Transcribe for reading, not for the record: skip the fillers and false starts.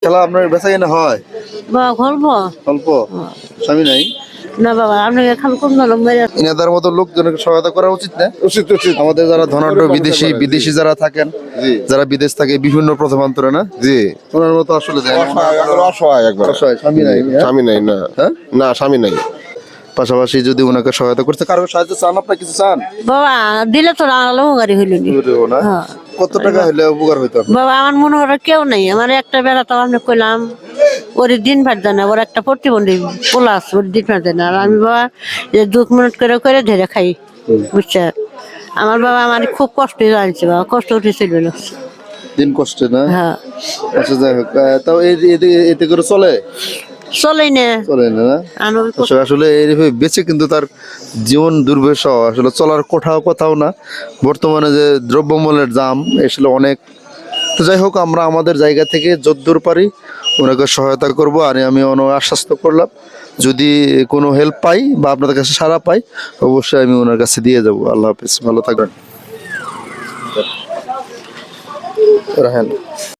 খেলা আপনার বেচা কিনা হয়? বাবা গল্প অল্প। স্বামী নাই? না বাবা আপনাকে খাল কোন ভালো মেরে ইনাদের মতো লোকজনকে সহায়তা করা উচিত না? উচিত উচিত। আমাদের যারা ধনাঢ্য বিদেশি যারা থাকেন, যারা বিদেশ থাকে বিভিন্ন প্রথমান্তরে না, জি ওনার মতো আসলে দেয় না। অসহায় একবার। অসহায়, স্বামী নাই, হ্যাঁ? স্বামী নাই না। হ্যাঁ? না স্বামী নাই। পাশাপাশি যদি ওনাকে সহায়তা করতে, কারো সাহায্য চান, আপনার কিছু চান? বাবা দিলে তো আলো গাড়ি হইল নি না? কত টাকা হলে উপকার হইতো? বাবা আমার মনে হয় কেউ নাই আমার একটা বেলা তো আমি কইলাম ওর দিন ভাত দেয় না ওর একটা প্রতিবন্ধী প্লাস ওর দিন ভাত দেয় না আর আমি বাবা যে 2 মিনিট করে করে ধরে খাই বুঝছে আমার বাবা আমার খুব কষ্ট জানছে বাবা কষ্ট উঠেছিল দিন কষ্টে না? হ্যাঁ আচ্ছা যাই হোক, তাও এতে করে চলে চলেই না চলে না? আসলে এইভাবে বেঁচে কিন্তু তার জীবন দুর্বিষহ, আসলে চলার কোথাও না। বর্তমানে যে দ্রব্যমূল্যের দাম আসলে অনেক। তো যাই হোক, আমরা আমাদের জায়গা থেকে যতদূর পারি ওনাকে সহায়তা করব। আর আমি আশ্বস্ত করলাম যদি কোনো হেল্প পাই বা আপনাদের কাছে সাড়া পাই অবশ্যই আমি ওনার কাছে দিয়ে যাব। আল্লাহ হাফেজ, ভালো থাকবেন। রাহেন।